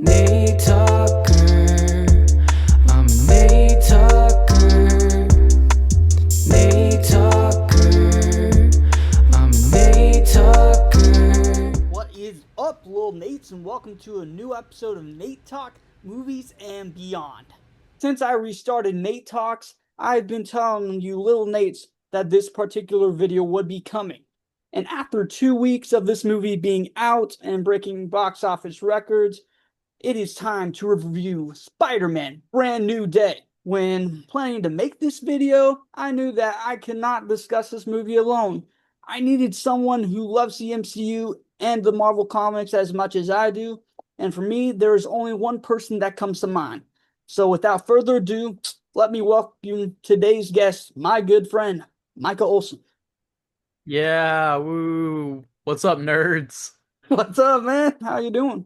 Nate Tucker, I'm Nate Tucker, Nate Tucker, I'm Nate Tucker. What is up, little Nates, and welcome to a new episode of Nate Talk Movies and Beyond. Since I restarted Nate Talks, I've been telling you, little Nates, that this particular video would be coming. And after 2 weeks of this movie being out and breaking box office records, it is time to review Spider-Man Brand New Day. When planning to make this video, I knew that I cannot discuss this movie alone. I needed someone who loves the MCU and the Marvel comics as much as I do, and for me, there is only one person that comes to mind. So without further ado, let me welcome today's guest, my good friend, Micah Olson. Yeah, woo. What's up, nerds? What's up, man? How you doing?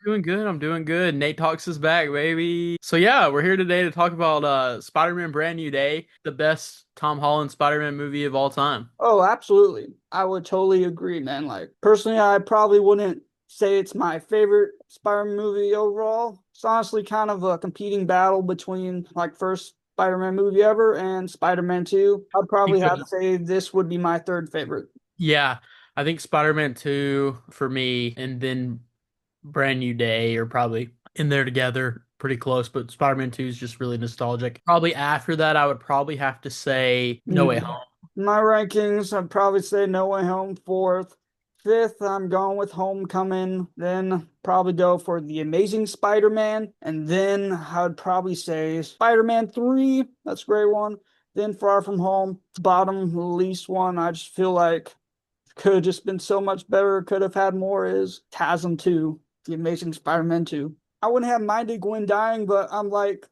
Doing good. I'm doing good. Nate Talks is back, baby. So yeah, we're here today to talk about Spider-Man Brand New Day, the best Tom Holland Spider-Man movie of all time. Oh, absolutely. I would totally agree, man. Like, personally, I probably wouldn't say it's my favorite Spider-Man movie overall. It's honestly kind of a competing battle between, like, first Spider-Man movie ever and Spider-Man 2. I'd probably have to Because say this would be my third favorite. yeah, I think Spider-Man 2 for me and then Brand New Day are probably in there together, pretty close, but Spider-Man 2 is just really nostalgic. Probably after that, I would probably have to say No Way Mm. Home. My rankings, I'd probably say No Way Home fourth. Fifth, I'm going with Homecoming. Then probably go for The Amazing Spider-Man. And then I would probably say Spider-Man 3. That's a great one. Then Far From Home, bottom least one. I just feel like could have just been so much better. Could have had more is TASM 2, The Amazing Spider-Man 2. I wouldn't have minded Gwen dying, but I'm like,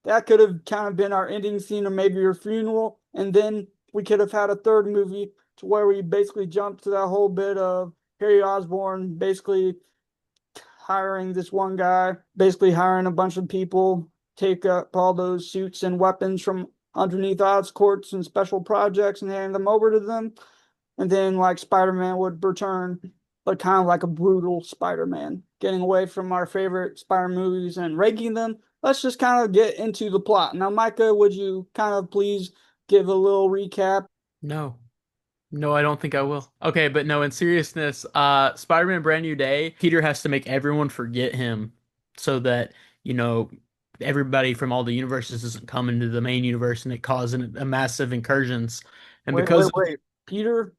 that could have kind of been our ending scene or maybe your funeral. And then we could have had a third movie to where we basically jumped to that whole bit of Harry Osborn basically hiring this one guy, basically hiring a bunch of people, take up all those suits and weapons from underneath Oscorps and special projects and hand them over to them. And then like Spider-Man would return, but kind of like a brutal Spider-Man, getting away from our favorite Spider movies and ranking them. Let's just kind of get into the plot. Now, Micah, would you kind of please give a little recap? No. No, I don't think I will. Okay, but no, in seriousness, Spider-Man Brand New Day, Peter has to make everyone forget him so that, you know, everybody from all the universes doesn't come into the main universe and it causes a massive incursions. And Wait, wait, because wait. Peter?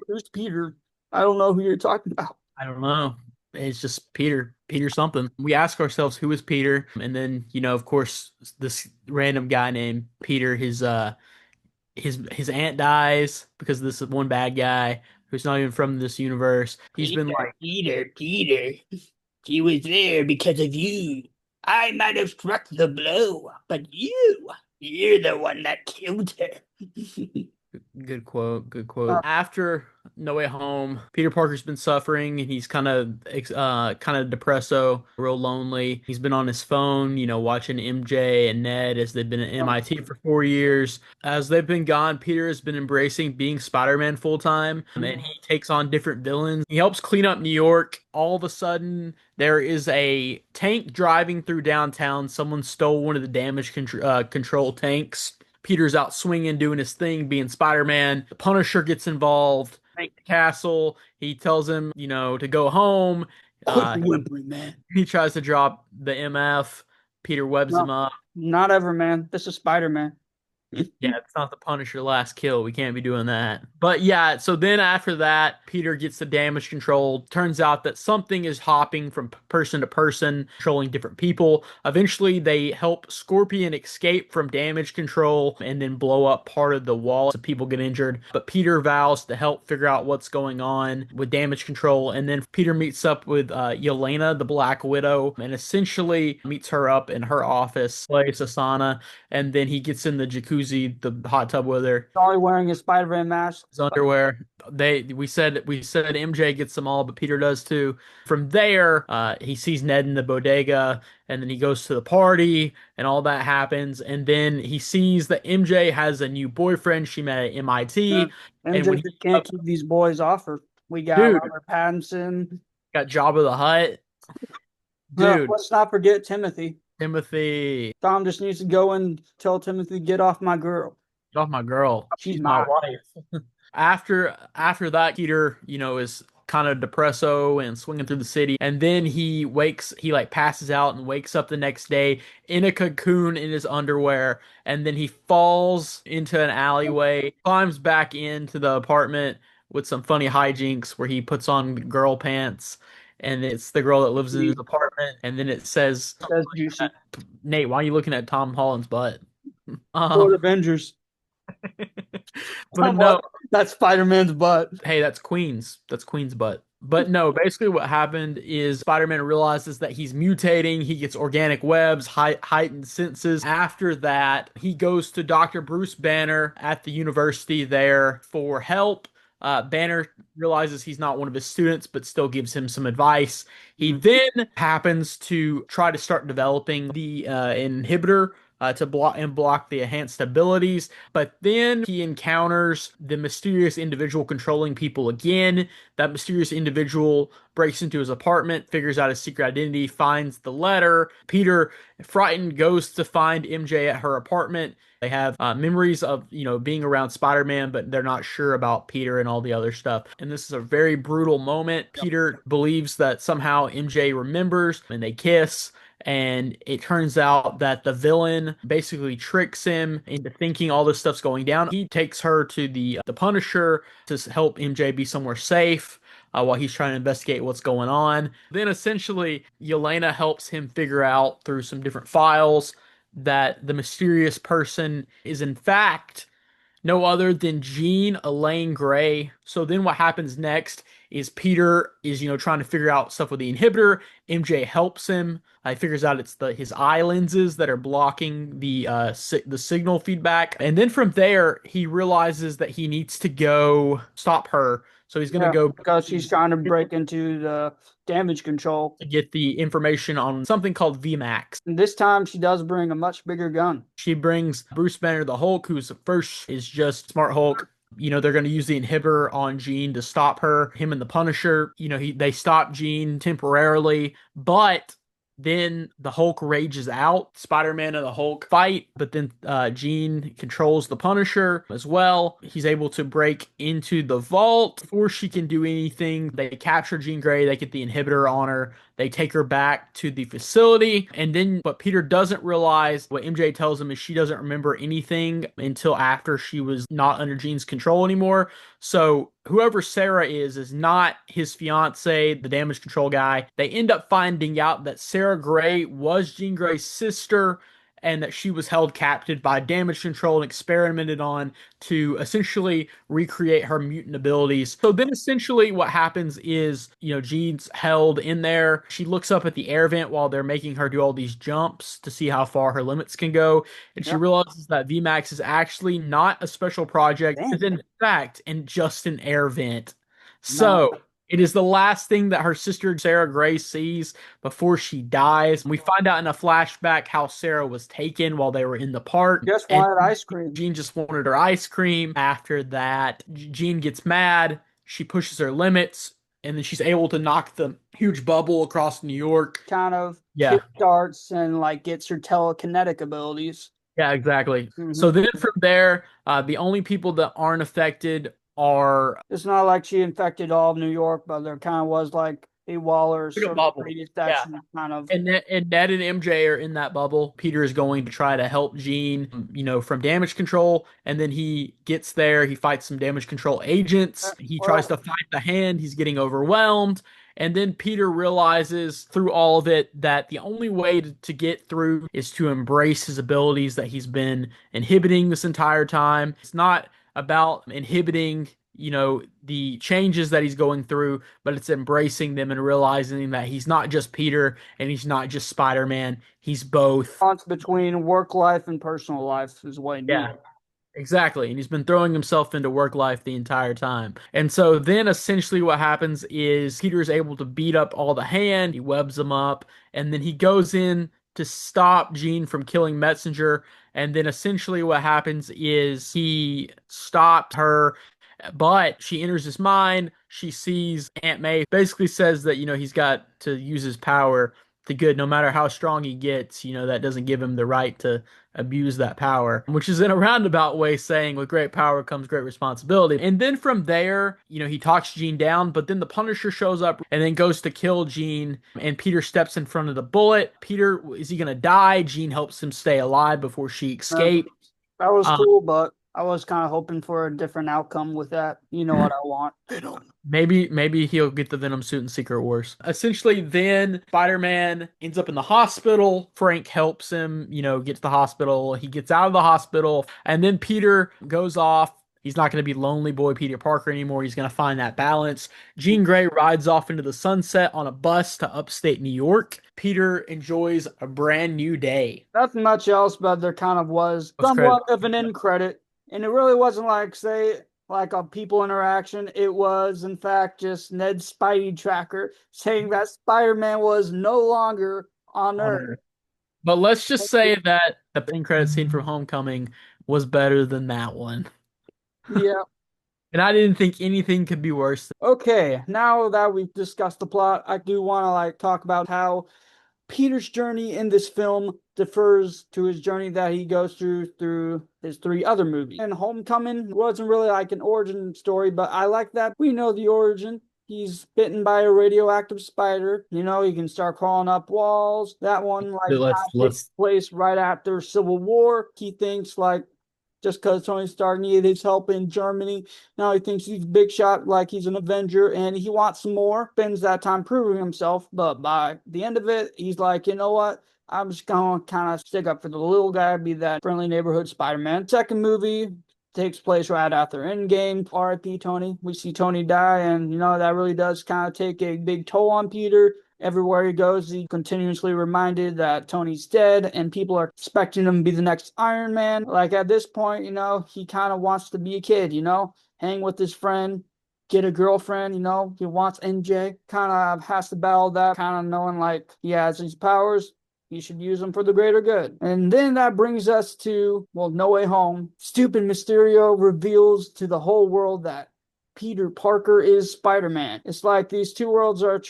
Who's Peter? I don't know who you're talking about. I don't know, it's just Peter something. We ask ourselves who is Peter, and then, of course, this random guy named Peter, his aunt dies because of this one bad guy who's not even from this universe. He's been like, Peter. He was there because of you. I might have struck the blow, but you're the one that killed her. good quote, good Uh, quote. After No Way Home, Peter Parker's been suffering and he's kind of depresso, real lonely. He's been on his phone, watching MJ and Ned as they've been at MIT for 4 years. As they've been gone, Peter has been embracing being Spider-Man full time, and he takes on different villains. He helps clean up New York. All of a sudden, there is a tank driving through downtown. Someone stole one of the control tanks. Peter's out swinging, doing his thing, being Spider-Man. The Punisher gets involved. Tank the castle. He tells him, to go home. Quit Uh, whimpering, man. he tries to drop the MF. Peter webs him No, up. not ever, man. This is Spider-Man. Yeah, it's not the Punisher last kill. We can't be doing that. But yeah, so then after that, Peter gets the damage control. Turns out that something is hopping from person to person, controlling different people. Eventually, they help Scorpion escape from damage control and then blow up part of the wall so people get injured. But Peter vows to help figure out what's going on with damage control. And then Peter meets up with Yelena, the Black Widow, and essentially meets her up in her office, plays Asana, and then he gets in the jacuzzi, the hot tub with her, Sorry, wearing his Spider-Man mask. his underwear. We said MJ gets them all, but Peter does too. From there, he sees Ned in the bodega, and then he goes to the party, and all that happens. And then he sees that MJ has a new boyfriend she met at Yeah. MIT, and MJ when he just can't keep these boys off her. We got dude Robert Pattinson. got Jabba the Hutt. Dude, Let's not forget Timothy. Timothy, Tom just needs to go and tell Timothy, get off my girl. get off my girl. She's She's my mine. wife. After that, Peter, is kind of depresso and swinging through the city, and then he like passes out and wakes up the next day in a cocoon in his underwear, and then he falls into an alleyway, climbs back into the apartment with some funny hijinks where he puts on girl pants, and it's the girl that lives in his apartment, and then it says something That's like that. juicy. Nate, why are you looking at Tom Holland's butt? Lord Um, Avengers. but What? no. That's Spider-Man's butt. Hey, that's Queen's. That's Queen's butt. But no, basically what happened is Spider-Man realizes that he's mutating. He gets organic webs, heightened senses. After that, he goes to Dr. Bruce Banner at the university there for help. Banner realizes he's not one of his students, but still gives him some advice. He Mhm. then happens to try to start developing the inhibitor to block the enhanced abilities. But then he encounters the mysterious individual controlling people again. That mysterious individual breaks into his apartment, figures out his secret identity, finds the letter. Peter, frightened, goes to find MJ at her apartment. They have memories of, being around Spider-Man, but they're not sure about Peter and all the other stuff. And this is a very brutal moment. Peter believes that somehow MJ remembers, and they kiss. And it turns out that the villain basically tricks him into thinking all this stuff's going down. He takes her to the Punisher to help MJ be somewhere safe while he's trying to investigate what's going on. Then essentially, Yelena helps him figure out through some different files that the mysterious person is in fact no other than Jean Elaine Gray. So then what happens next is Peter is, trying to figure out stuff with the inhibitor. MJ helps him. He figures out it's his eye lenses that are blocking the signal feedback. And then from there, he realizes that he needs to go stop her. So he's gonna Yeah, go because she's trying to break into the damage control. to get the information on something called VMAX. And this time she does bring a much bigger gun. She brings Bruce Banner, the Hulk, who's first is just Smart Hulk. They're going to use the inhibitor on Jean to stop her. Him and the Punisher, they stop Jean temporarily, but then the Hulk rages out. Spider-Man and the Hulk fight, but then Jean controls the Punisher as well. He's able to break into the vault before she can do anything. They capture Jean Grey. They get the inhibitor on her. They take her back to the facility. And then what Peter doesn't realize, what MJ tells him, is she doesn't remember anything until after she was not under Jean's control anymore. So whoever Sarah is not his fiance, the damage control guy. They end up finding out that Sarah Gray was Jean Grey's sister and that she was held captive by damage control and experimented on to essentially recreate her mutant abilities. So then essentially what happens is, Jean's held in there. She looks up at the air vent while they're making her do all these jumps to see how far her limits can go. And she Yep. realizes that VMAX is actually not a special project. It's Damn. in fact and just an air vent. No. So it is the last thing that her sister Sarah Gray sees before she dies. We find out in a flashback how Sarah was taken while they were in the park, Just and wanted ice cream. Jean just wanted her ice cream. After that, Jean gets mad. She pushes her limits, and then she's able to knock the huge bubble across New York. Kind of Yeah, kick darts and like gets her telekinetic abilities. yeah, exactly. So Hmm. then from there, the only people that aren't affected are It's not like she infected all of New York, but there kind of was like a Waller like a sort of bubble. radius that Yeah. she kind of. And Ned and MJ are in that bubble. Peter is going to try to help Jean, from damage control. And then he gets there. He fights some damage control agents. He tries Well, to fight the hand. He's getting overwhelmed. And then Peter realizes through all of it that the only way to get through is to embrace his abilities that he's been inhibiting this entire time. It's not about inhibiting, the changes that he's going through, but it's embracing them and realizing that he's not just Peter and he's not just Spider-Man. He's both. balance between work life and personal life is what I need. Yeah, exactly. And he's been throwing himself into work life the entire time. And so then essentially what happens is Peter is able to beat up all the hand, he webs them up, and then he goes in to stop Jean from killing Messenger. And then essentially what happens is he stopped her, but she enters his mind. She sees Aunt May, basically says that, he's got to use his power the good. No matter how strong he gets, that doesn't give him the right to abuse that power, which is in a roundabout way saying with great power comes great responsibility. And then from there, he talks Jean down, but then the Punisher shows up and then goes to kill Jean, and Peter steps in front of the bullet. Peter, is he gonna die? Jean helps him stay alive before she Uh, escapes. that was Um, cool, but I was kind of hoping for a different outcome with that. You know what I want. Venom. maybe he'll get the Venom suit in Secret Wars. Essentially, then Spider-Man ends up in the hospital. Frank helps him, get to the hospital. He gets out of the hospital, and then Peter goes off. He's not going to be lonely boy Peter Parker anymore. He's going to find that balance. Jean Grey rides off into the sunset on a bus to upstate New York. Peter enjoys a brand new day. Nothing much else, but there kind of was Post credit. somewhat of an end credit. And it really wasn't like, say, like a people interaction. It was, in fact, just Ned's Spidey tracker saying that Spider-Man was no longer on On Earth. Earth. But let's just say that the end credit scene from Homecoming was better than that one. Yeah. And I didn't think anything could be worse. Okay, now that we've discussed the plot, I do want to talk about how Peter's journey in this film differs to his journey that he goes through his three other movies. And Homecoming wasn't really like an origin story, but I like that we know the origin. He's bitten by a radioactive spider. He can start crawling up walls. That one Let's takes let's place right after Civil War. He thinks just because Tony Stark needed his help in Germany. Now he thinks he's big shot, like he's an Avenger, and he wants some more. Spends that time proving himself, but by the end of it, he's like, you know what? I'm just gonna kind of stick up for the little guy, be that friendly neighborhood Spider-Man. Second movie takes place right after Endgame. R.I.P. Tony. We see Tony die, and that really does kind of take a big toll on Peter. Everywhere he goes, he continuously reminded that Tony's dead and people are expecting him to be the next Iron Man. Like at this point, he kind of wants to be a kid, hang with his friend, get a girlfriend, he wants MJ, kind of has to battle that, kind of knowing like he has these powers. He should use them for the greater good. And then that brings us to, well, No Way Home. Stupid Mysterio reveals to the whole world that Peter Parker is Spider-Man. It's like these two worlds are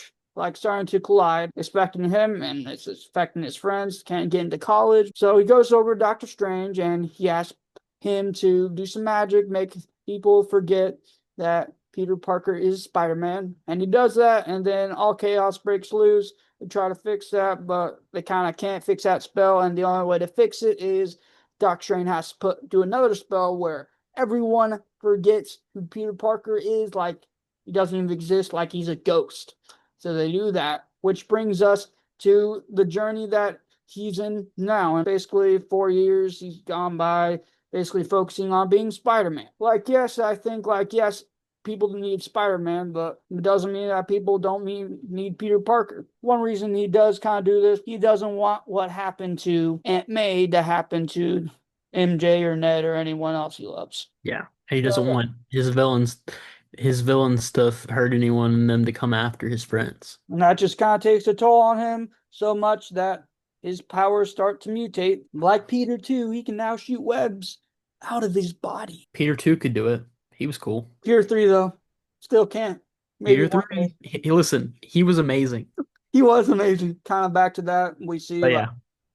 starting to collide, expecting him, and it's affecting his friends, can't get into college. So he goes over to Doctor Strange and he asks him to do some magic, make people forget that Peter Parker is Spider-Man. And he does that, and then all chaos breaks loose. They try to fix that, but they kind of can't fix that spell, and the only way to fix it is Doctor Strange has to do another spell where everyone forgets who Peter Parker is, like he doesn't even exist, like he's a ghost. So they do that, which brings us to the journey that he's in now. And basically, 4 years he's gone by, basically focusing on being Spider-Man. Yes, I think, yes, people need Spider-Man, but it doesn't mean that people don't need Peter Parker. One reason he does kind of do this, he doesn't want what happened to Aunt May to happen to MJ or Ned or anyone else he loves. Yeah. He doesn't want his villain stuff hurt anyone and them to come after his friends. And that just kind of takes a toll on him so much that his powers start to mutate. Like Peter, too, he can now shoot webs out of his body. Peter 2 could do it. He was cool. Peter 3, though, still can't. Maybe Peter 3, listen, he was amazing. he was amazing. Kind of back to that, we see But yeah,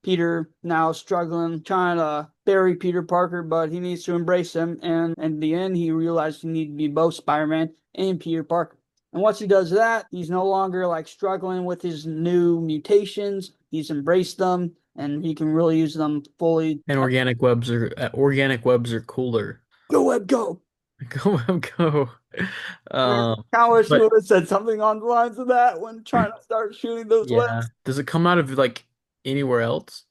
Peter now struggling, trying to bury Peter Parker, but he needs to embrace him. And in the end, he realized he needed to be both Spider-Man and Peter Parker. And once he does that, he's no longer struggling with his new mutations. He's embraced them, and he can really use them fully. and organic webs are cooler. Go web, go! Go web, go. I kind of wish you But would have said something on the lines of that when trying to start shooting those yeah, webs. does it come out of anywhere else?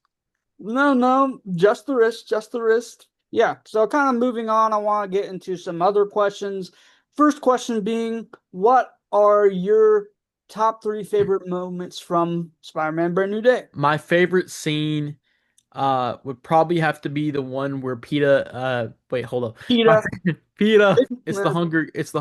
No, just the wrist, just the wrist. Yeah, so kind of moving on, I want to get into some other questions. First question being, what are your top three favorite moments from Spider-Man Brand New Day? My favorite scene would probably have to be the one where wait, hold up. My Peter. favorite- Peter, it's the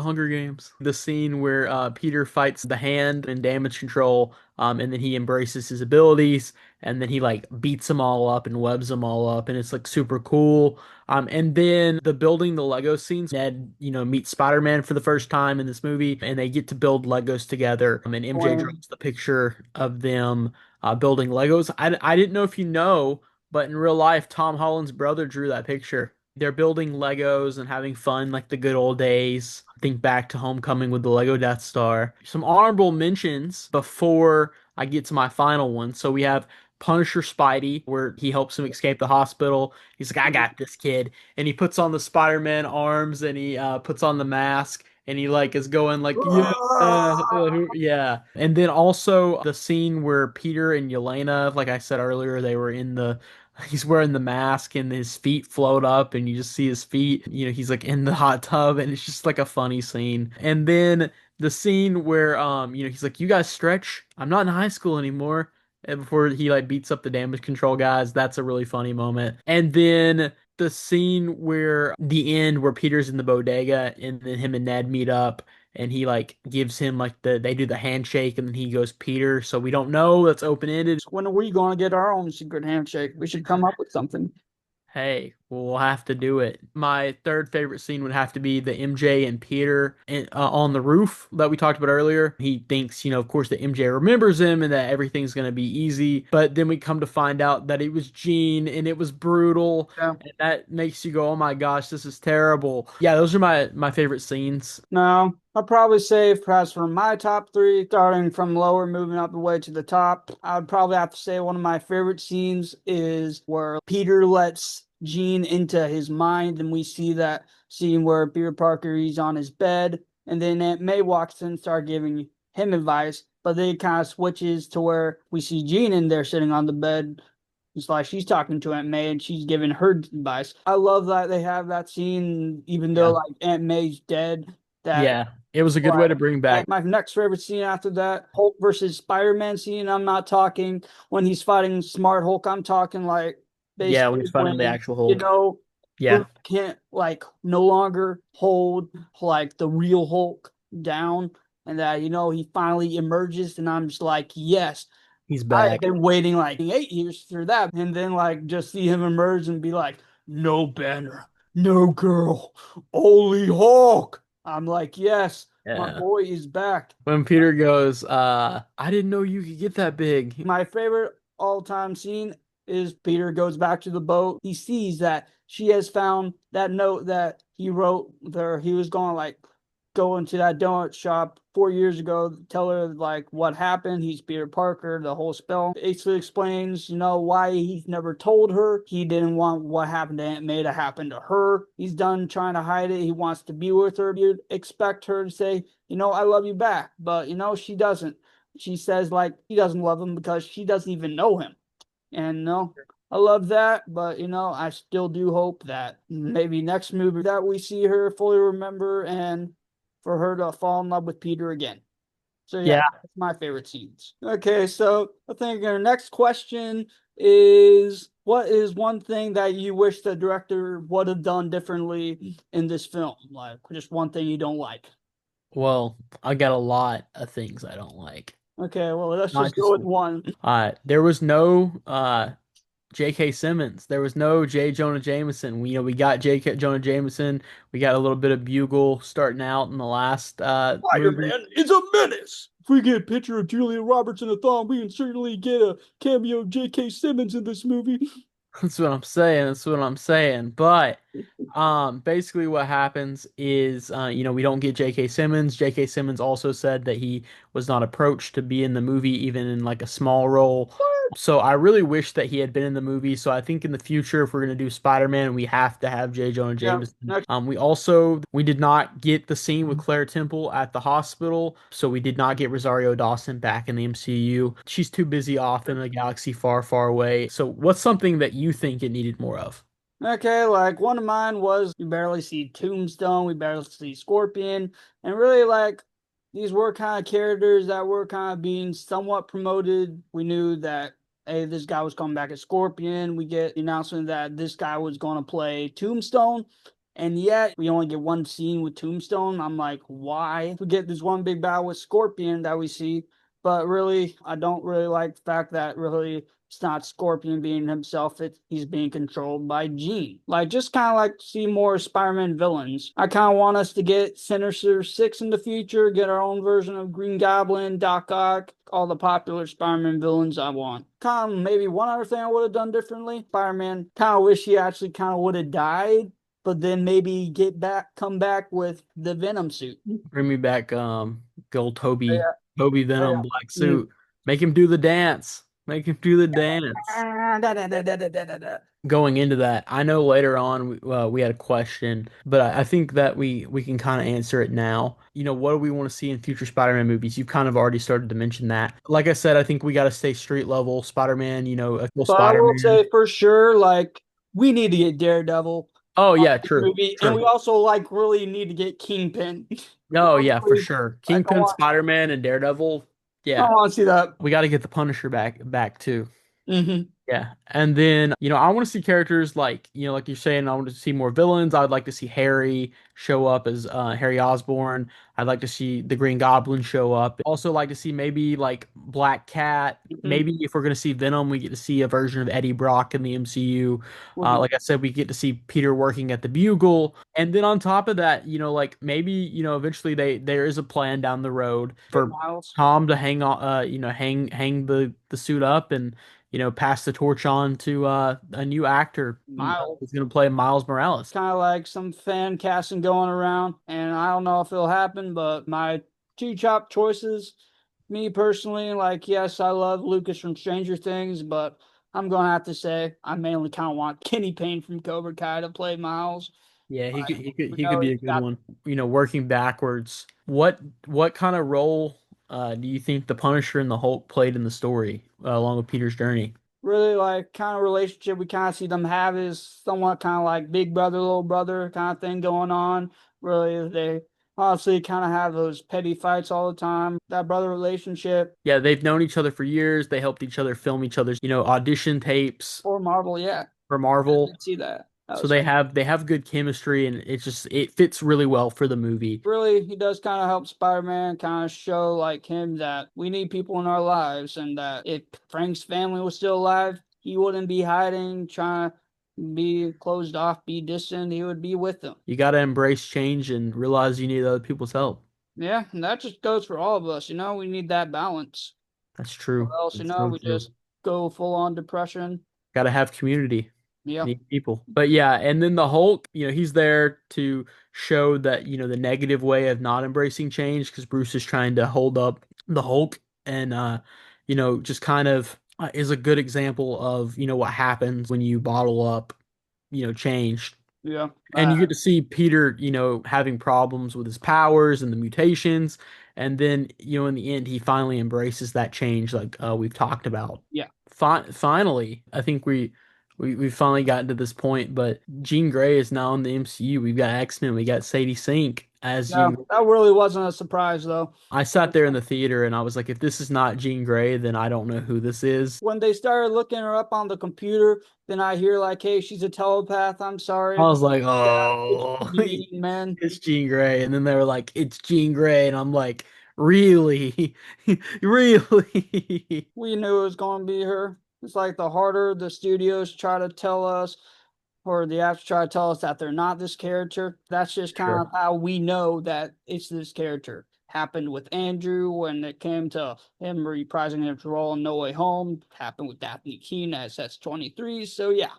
Hunger Games. The scene where Peter fights the Hand in damage control, and then he embraces his abilities, and then he beats them all up and webs them all up, and it's super cool. And then the building the Lego scenes, Ned, meets Spider-Man for the first time in this movie, and they get to build Legos together. And MJ draws the picture of them building Legos. I didn't know if you know, but in real life, Tom Holland's brother drew that picture. They're building Legos and having fun like the good old days. Think back to Homecoming with the Lego Death Star. Some honorable mentions before I get to my final one. So we have Punisher Spidey, where he helps him escape the hospital. He's like, I got this kid. And he puts on the Spider-Man arms and he puts on the mask and he like is going like, yeah, yeah. And then also the scene where Peter and Yelena, like I said earlier, they were in the he's wearing the mask and his feet float up and you just see his feet. He's like in the hot tub and it's just like a funny scene. And then the scene where he's like, you guys stretch. I'm not in high school anymore. And before he like beats up the damage control guys, that's a really funny moment. And then the scene where the end where Peter's in the bodega and then him and Ned meet up and he like gives him like they do the handshake and then he goes Peter, so we don't know, that's open ended. When are we going to get our own secret handshake? We should come up with something. Hey, we'll have to do it. My third favorite scene would have to be the MJ and Peter on the roof that we talked about earlier. He thinks, of course, that MJ remembers him and that everything's going to be easy. But then we come to find out that it was Gene and it was brutal. Yeah. And that makes you go, oh my gosh, this is terrible. Yeah, those are my favorite scenes. No, I'll probably say perhaps for my top three, starting from lower, moving up the way to the top, I would probably have to say one of my favorite scenes is where Peter lets Gene into his mind, and we see that scene where Peter Parker, he's on his bed, and then Aunt May walks in and starts giving him advice, but then it kind of switches to where we see Gene in there sitting on the bed. It's like she's talking to Aunt May and she's giving her advice. I love that they have that scene, even though Yeah. like Aunt May's dead. That Yeah, it was a good way to bring back. my next favorite scene after that, Hulk versus Spider-Man scene. I'm not talking when he's fighting Smart Hulk. I'm talking like Yeah, when basically he's fighting the when actual Hulk. Yeah, Hulk can't like no longer hold like the real Hulk down, and that he finally emerges, and I'm just like, yes, he's I have back. been waiting like 8 years for that, and then like just see him emerge and be like, no banner, no girl, only Hulk. I'm like, yes, my Yeah. boy is back. When Peter goes, I didn't know you could get that big. My favorite all-time scene is Peter goes back to the boat. He sees that she has found that note that he wrote there. He was going to like go into that donut shop 4 years ago, tell her like what happened. He's Peter Parker, the whole spell. Basically explains, why he's never told her. He didn't want what happened to Aunt May to happen to her. He's done trying to hide it. He wants to be with her. You'd expect her to say, I love you back. But, she doesn't. She says like he doesn't love him because she doesn't even know him. And no, I love that, but I still do hope that maybe next movie that we see her fully remember and for her to fall in love with Peter again. So yeah, Yeah. that's my favorite scenes. Okay, so I think our next question is what is one thing that you wish the director would have done differently in this film? Like just one thing you don't like. Well, I got a lot of things I don't like. Okay, well let's Not just go just with one. there was no J.K. Simmons. There was no J. Jonah Jameson. We got J.K. Jonah Jameson. We got a little bit of Bugle starting out in the last movie. Spider-Man is a menace. If we get a picture of Julia Roberts in a thong, we can certainly get a cameo of J.K. Simmons in this movie. That's what I'm saying. That's what I'm saying. But basically what happens is we don't get J.K. Simmons. J.K. Simmons also said that he was not approached to be in the movie, even in like a small role. So I really wish that he had been in the movie. So I think in the future, if we're gonna do Spider-Man, we have to have J. Jonah Yeah. Jameson. We did not get the scene with Claire Temple at the hospital, so we did not get Rosario Dawson back in the MCU. She's too busy off in a galaxy far, far away. So what's something that you think it needed more of? Okay, like one of mine was we barely see Tombstone, we barely see Scorpion, and really like these were kind of characters that were kind of being somewhat promoted. We knew that hey, this guy was coming back as Scorpion. We get the announcement that this guy was going to play Tombstone, and yet we only get one scene with Tombstone. I'm like, why? We get this one big battle with Scorpion that we see. but really, I don't really like the fact that really it's not Scorpion being himself, he's being controlled by Jean. Like, just kind of like to see more Spider-Man villains. I kind of want us to get Sinister Six in the future, get our own version of Green Goblin, Doc Ock, all the popular Spider-Man villains I want. Kind of maybe one other thing I would have done differently. Spider-Man kind of wish he actually kind of would have died, but then maybe come back with the Venom suit. Bring me back gold Toby, Yeah. Toby Oh, Venom black yeah. Mm. suit. Make him do the dance. Make him do the dance. Ah, da, da, da, da, da, da, da. Going into that, I know later on we had a question, but I think that we can kind of answer it now. What do we want to see in future Spider-Man movies? You've kind of already started to mention that. Like I said, I think we got to stay street level Spider-Man, a cool But I will Spider-Man. say for sure, like we need to get Daredevil Oh on yeah, this true, movie, and true. we also like really need to get Kingpin. Oh yeah, for Honestly, sure. like Kingpin, Spider-Man, and Daredevil. I Yeah, want to see that. we got to get the Punisher back too. Hmm. Yeah. And then, I want to see characters like, like you're saying, I want to see more villains. I would like to see Harry show up as Harry Osborn. I'd like to see the Green Goblin show up. Also like to see maybe like Black Cat. Hmm. Maybe if we're going to see Venom, we get to see a version of Eddie Brock in the MCU. Would be Like I said, we get to see Peter working at the Bugle. And then on top of that, like maybe, eventually there is a plan down the road get for Miles. Tom to hang on, hang the suit up and pass the torch on to a new actor Miles. who's going to play Miles Morales. Kind of like some fan casting going around, and I don't know if it'll happen, but my two top choices, me personally, like yes, I love Lucas from Stranger Things, but I'm gonna have to say I mainly kind of want Kenny Payne from Cobra Kai to play Miles. Yeah, he could Like, he could we he could know be a he's good got one. Working backwards. What kind of role do you think the Punisher and the Hulk played in the story along with Peter's journey? really like kind of relationship we kind of see them have is somewhat kind of like big brother, little brother kind of thing going on. Really, they honestly kind of have those petty fights all the time. That brother relationship Yeah, they've known each other for years. They helped each other film each other's, audition tapes for Marvel, yeah, for I Marvel. did see that. That So was they have good chemistry and it fits really well for the movie. really he does kind of help Spider-Man kind of show like him that we need people in our lives, and that if Frank's family was still alive, he wouldn't be hiding, trying to be closed off, be distant. He would be with them. You got to embrace change and realize you need other people's help. Yeah, and that just goes for all of us. We need that balance. That's Or true. else, That's so we true. just go full on depression. Got to have community. Yep. Need people. But yeah, and then the Hulk, he's there to show that, the negative way of not embracing change because Bruce is trying to hold up the Hulk and, just kind of is a good example of, what happens when you bottle up, change. Yeah. And you get to see Peter, having problems with his powers and the mutations. And then, in the end, he finally embraces that change, like we've talked about. Yeah. Finally, I think we've finally gotten to this point. But Jean Grey is now in the MCU. We've got X-Men. We got Sadie Sink as Yeah. Jean. That really wasn't a surprise though. I sat there in the theater and I was like, if this is not Jean Grey, then I don't know who this is. When they started looking her up on the computer, then I hear like, "Hey, she's a telepath." I'm I sorry. was like, Yeah, it's oh, Jean, man. it's Jean Grey. And then they were like, it's Jean Grey. And I'm like, really? Really? We knew it was going to be her. It's like the harder the studios try to tell us, or the actors try to tell us that they're not this character, that's just kind Sure. of how we know that it's this character. Happened with Andrew when it came to him reprising his role in No Way Home. Happened with Daphne Keane as S-23. So yeah.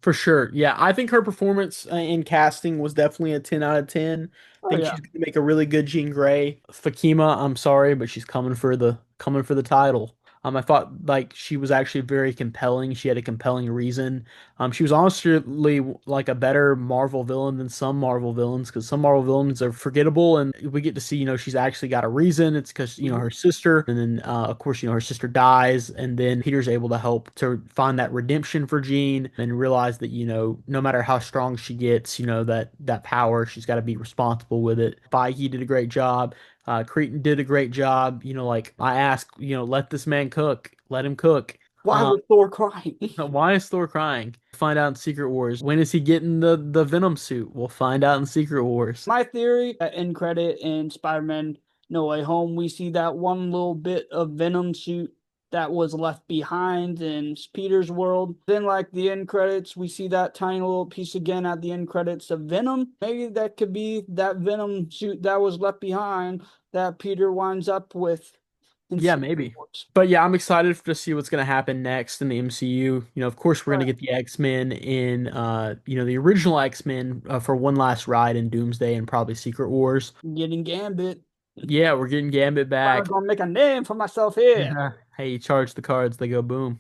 For sure. Yeah, I think her performance in casting was definitely a 10 out of 10. I Oh think yeah. she's going to make a really good Jean Grey. Fakima, I'm sorry, but she's coming for the title. I thought like she was actually very compelling. She had a compelling reason. She was honestly like a better Marvel villain than some Marvel villains because some Marvel villains are forgettable, and we get to see she's actually got a reason. It's because Mhm. her sister, and then of course her sister dies, and then Peter's able to help to find that redemption for Jean and realize that no matter how strong she gets, that power she's got to be responsible with it. Feige did a great job. Creighton did a great job. Like I asked, let this man cook. Let him cook. Why Uh, was Thor crying? why is Thor crying? Find out in Secret Wars. When is he getting the Venom suit? We'll find out in Secret Wars. My theory, end credit in Spider-Man No Way Home, we see that one little bit of Venom suit that was left behind in Peter's world. Then, like the end credits, we see that tiny little piece again at the end credits of Venom. Maybe that could be that Venom suit that was left behind that Peter winds up with in Yeah, Secret maybe. Wars. But yeah, I'm excited to see what's going to happen next in the MCU. Of course, we're going Right. to get the X-Men in, the original X-Men for one last ride in Doomsday and probably Secret Wars. Getting Gambit. Yeah, we're getting Gambit I'm back. gonna make a name for myself here. Hey, you charge the cards, they go boom.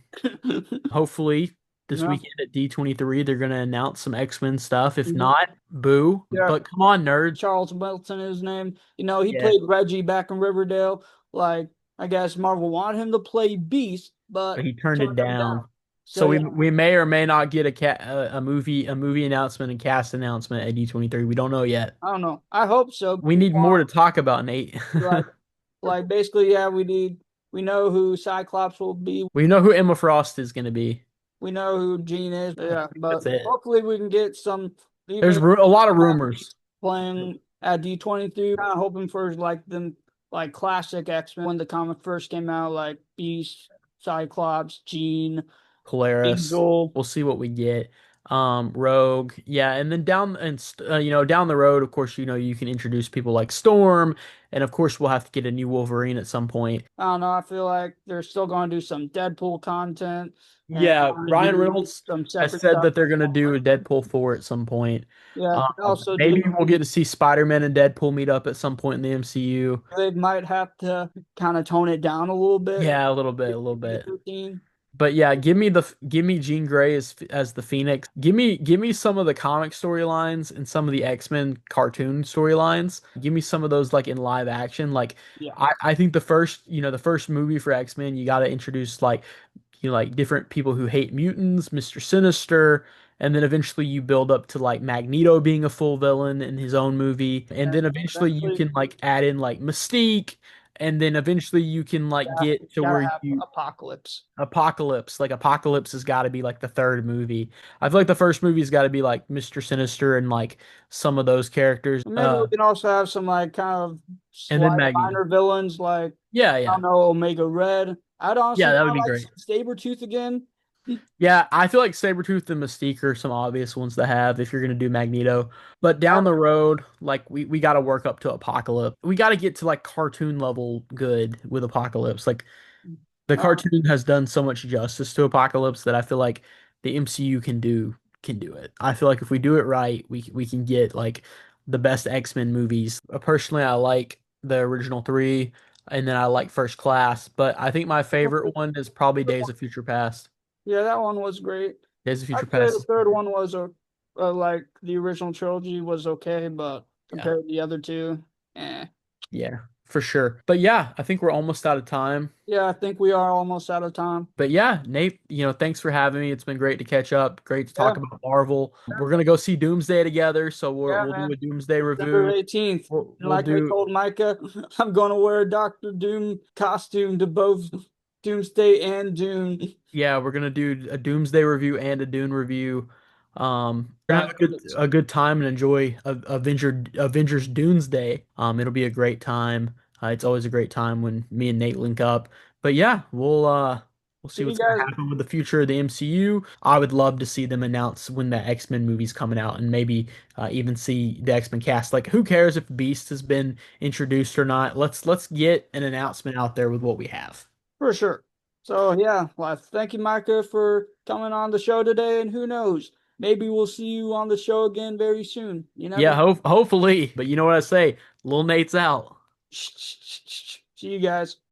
Hopefully, this Yeah. weekend at D23, they're going to announce some X-Men stuff. If Mhm. not, boo. Yeah. But come on, nerds. Charles Melton is his name. He Yeah, played Reggie back in Riverdale. Like, I guess Marvel wanted him to play Beast, but but he turned it turned him down. down. So So we yeah, we may or may not get a movie announcement and cast announcement at D23. We don't know yet. I don't know. I hope so. We need more to talk about, Nate. Like, like basically, yeah, we know who Cyclops will be. We know who Emma Frost is going to be. We know who Jean is. I Yeah, think but that's it. hopefully we can get some There's even a lot of rumors. playing at D23. Kind of hoping for like them like classic X-Men when the comic first came out, like Beast, Cyclops, Jean, Polaris. Angel. We'll see what we get. Rogue. Yeah, and then down the road, of course, you can introduce people like Storm, and of course, we'll have to get a new Wolverine at some point. I don't know. I feel like they're still going to do some Deadpool content and Yeah, Ryan do Reynolds some has separate said stuff. that they're going to do a Deadpool 4 at some point. Yeah, also Maybe do. we'll get to see Spider-Man and Deadpool meet up at some point in the MCU. They might have to kind of tone it down a little bit. Yeah, a little bit, a little bit. 13. But yeah, give me Jean Grey as the Phoenix. Give me some of the comic storylines and some of the X-Men cartoon storylines. Give me some of those like in live action. Like Yeah, I think the first movie for X-Men, you got to introduce like different people who hate mutants, Mr. Sinister, and then eventually you build up to like Magneto being a full villain in his own movie, and then and eventually you eventually can like add in like Mystique, and then eventually you can like get to gotta where have you Apocalypse. Apocalypse, like Apocalypse has got to be like the third movie. I feel like the first movie's got to be like Mr. Sinister and like some of those characters. Maybe we can also have some like kind of And then slight Magneto. minor villains like Yeah, I don't yeah. know Omega Red. I'd honestly Yeah, that would kind of be like great. some Sabretooth again. Yeah, I feel like Sabretooth and Mystique are some obvious ones to have if you're gonna do Magneto. But Yeah, down the road, like we gotta work up to Apocalypse. We gotta get to like cartoon level good with Apocalypse. Like the uh, cartoon has done so much justice to Apocalypse that I feel like the MCU can do it. I feel like if we do it right, we can get like the best X-Men movies. Personally, I like the original three, and then I like First Class, but I think my favorite one is probably Days of Future Past. yeah, that one was great. Days of I'd Future say the Past. third one was like the original trilogy was okay, but Yeah. compared to the other two, eh. Yeah, for sure. But yeah, I think we're almost out of time. Yeah, I think we are almost out of time. But yeah, Nate, thanks for having me. It's been great to catch up. Great to Yeah, talk about Marvel. We're gonna go see Doomsday together, so yeah, we'll do man. a Doomsday December review. 18th. We'll, And we'll like I do told Micah, I'm gonna wear a Doctor Doom costume to both Doomsday and Dune. Yeah, we're gonna do a Doomsday review and a Dune review. We're gonna Yeah, have a good time and enjoy Avengers Doomsday. It'll be a great time. It's always a great time when me and Nate link up. But yeah, we'll see see you what's gonna guys happen with the future of the MCU. I would love to see them announce when the X-Men movie's coming out and maybe even see the X-Men cast. Like, who cares if Beast has been introduced or not? Let's get an announcement out there with what we have. for sure. So yeah, well, thank you, Micah, for coming on the show today. And who knows, maybe we'll see you on the show again very soon. You never Yeah, know. hopefully. But you know what I say? Little Nate's out. See you guys.